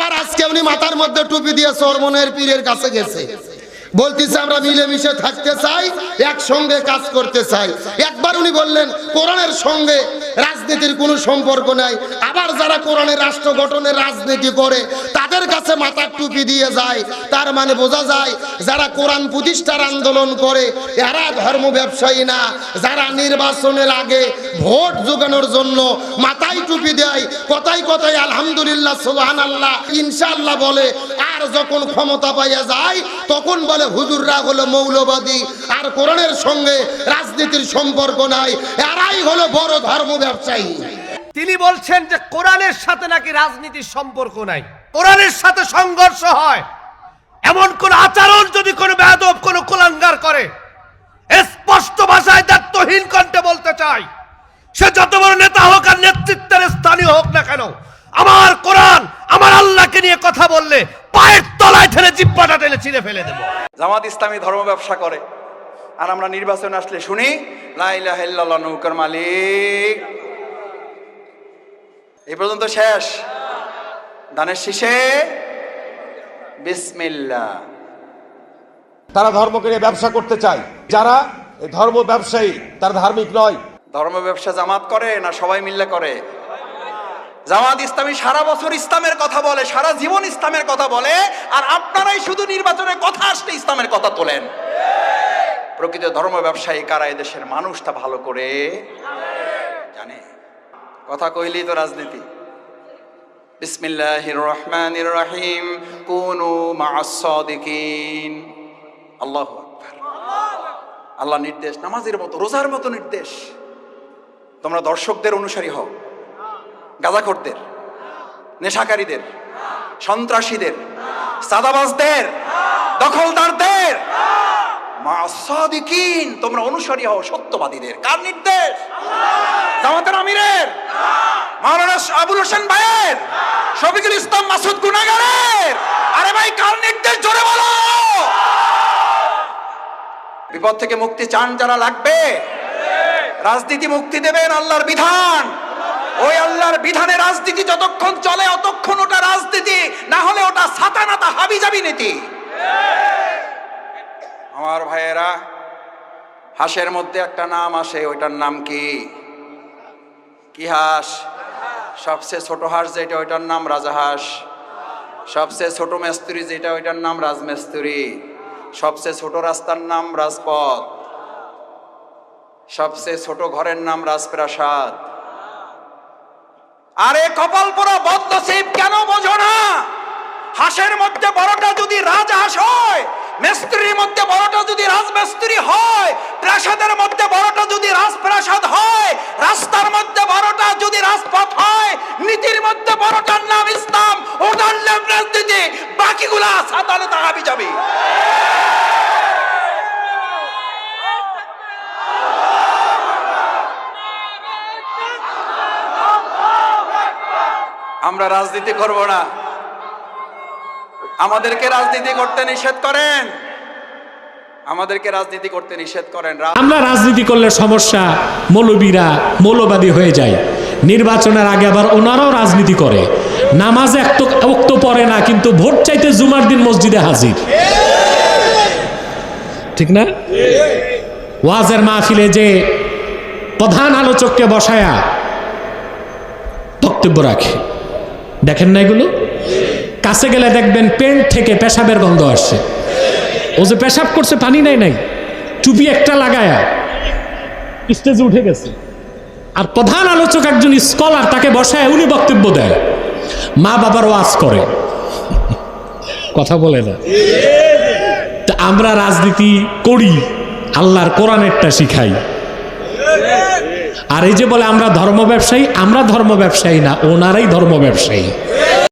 আবার আজকে উনি মাথার মধ্যে টুপি দিয়ে চরমনের পীরের কাছে গেছে, বলতেছে আমরা মিলেমিশে থাকতে চাই, একসঙ্গে কাজ করতে চাই। একবার উনি বললেন কোরআনের সঙ্গে রাজনীতির কোনো সম্পর্ক নাই। আবার যারা কোরআনের রাষ্ট্র গঠনের রাজনীতি করে তাদের কাছে মাথার টুপি দিয়ে যায়। তার মানে বোঝা যায় যারা কোরআন প্রতিষ্ঠার আন্দোলন করে এরা ধর্ম ব্যবসায়ী না। যারা নির্বাচনের আগে ভোট জোগানোর জন্য মাথায় টুপি দেয়, কথায় কথায় আলহামদুলিল্লাহ সুবহানাল্লাহ ইনশাআল্লাহ বলে, আর যখন ক্ষমতা পাইয়া যায় তখন বলে হুজুররা হলো মৌলবাদী, আর কোরআনের সঙ্গে রাজনীতির সম্পর্ক নাই, এরাই হলো বড় ধর্ম ব্যবসায়ী। তিনি বলছেন যে কোরআনের সাথে নাকি রাজনীতির সম্পর্ক নাই, কোরআনের সাথে সংঘর্ষ হয়। এমন কোন আচরণ যদি কোনো বেয়াদব কোনো কুলাঙ্গার করে, স্পষ্ট ভাষায় দায়িত্বহীন কণ্ঠে বলতে চাই, সে যত বড় নেতা হোক আর নেতৃত্বের স্থানীয় হোক না কেন, আমার কোরআন আমার আল্লাহকে নিয়ে কথা বললে পায়ের তলায় ঠেলে জিহ্বাটা টেনে ছিঁড়ে ফেলে দেব। জামাত ইসলামী ধর্ম ব্যবসা করে, আর আমরা নির্বাচনে আসলে শুনি লা ইলাহা ইল্লাল্লাহ নৌকার মালিক। এই পর্যন্ত শেষ, ধানের শীষে বিসমিল্লাহ। তারা ধর্মকে নিয়ে ব্যবসা করতে চায়, যারা ধর্ম ব্যবসায়ী তারা ধার্মিক নয়। ধর্ম ব্যবসা জামাত করে না সবাই মিলে করে? জামাত ইসলামী সারা বছর ইসলামের কথা বলে, সারা জীবন ইসলামের কথা বলে, আর আপনারাই শুধু নির্বাচনের কথা আসলে ইসলামের কথা তোলেন। প্রকৃত ধর্ম ব্যবসায়ী কারা এদেশের মানুষ তা ভালো করে জানে। কথা কইলেই তো রাজনীতি। বিসমিল্লাহির রহমানির রহিম, কুনু মা'আস সাদিকিন। আল্লাহু আকবার। আল্লাহ নির্দেশ নামাজের মতো, রোজার মতো নির্দেশ। তোমরা দর্শকদের অনুসারী হও, গাঁজাখোরদের, নেশাকারীদের, সন্ত্রাসীদের, সাদাবাজদের, দখলদারদের মা'আস সাদিকিন তোমরা অনুসারী হও সত্যবাদীদের। কার নির্দেশ? জামাতের আমিরের, মাওলানা আবুল হোসেন ভাইয়ের, শফিকুল ইসলাম মাসুদ গুনাহগারের। আরে ভাই কার নির্দেশ জোরে বলো। বিপদ থেকে মুক্তি চান যারা, লাগবে রাজনীতি মুক্তি দেবেন আল্লাহর বিধান। ওই আল্লাহর বিধানে রাজনীতি যতক্ষণ চলে অতক্ষণ ওটা রাজনীতি, না হলে ওটা সাতানাতা হাবিজাবি নীতি। আমার ভাইয়েরা, হাঁসের মধ্যে একটা নাম আসে, ওইটার নাম কি? কি হাঁস? সবচেয়ে ছোট হাঁস যেটা ওইটার নাম রাজাহাঁস। সবচেয়ে ছোট মেস্তুরি যেটা ওইটার নাম রাজমেস্তুরি। সবচেয়ে ছোট রাস্তার নাম রাজপথ। সবচেয়ে ছোট ঘরের নাম রাজপ্রাসাদ। আরে কপাল পোড়া বদনসিব, কেন বোঝো না? হাঁসের মধ্যে বড়টা যদি রাজহাঁস হয়, মেস্তুরির মধ্যে বড়টা যদি রাজমেস্তুরি হয়, প্রাসাদের মধ্যে বড়টা যদি রাজপ্রাসাদ হয়, রাস্তার মধ্যে বড়টা যদি রাজপথ হয়, নীতির মধ্যে বড়টার নাম ইসলাম, ওটার নাম রাজনীতি, বাকিগুলা সাতানাতা হাবিজাবি। আমরা রাজনীতি করব না, আমাদেরকে রাজনীতি করতে নিষেধ করেন, আমাদেরকে রাজনীতি করতে নিষেধ করেন। আমরা রাজনীতি করলে সমস্যা, মৌলবীরা মৌলবাদী হয়ে যায়। নির্বাচনের আগে আবার ওনারাও রাজনীতি করে, নামাজে একটা ওয়াক্ত পড়ে না, কিন্তু ভোট চাইতে জুমার দিন মসজিদে হাজির। ঠিক না? ওয়াজের মাহফিলে যে প্রধান আলোচককে বসায়া বক্তব্য রাখে, দেখেন না এগুলো? কাছে গেলে দেখবেন পেন্ট থেকে পেশাবের গন্ধ আসছে। ও যে পেশাব করছে পানি নাই, টুপি একটা লাগায়া স্টেজে উঠে গেছে। আর প্রধান আলোচক একজন স্কলার, তাকে বসায় উনি বক্তব্য দেয়, মা বাবার ওয়াজ করে, কথা বলে না। তা আমরা রাজনীতি করি, আল্লাহর কোরআনেরটা শিখাই। আর এই যে বলে আমরা ধর্ম ব্যবসায়ী, আমরা ধর্ম ব্যবসায়ী না, ওনারাই ধর্ম ব্যবসায়ী।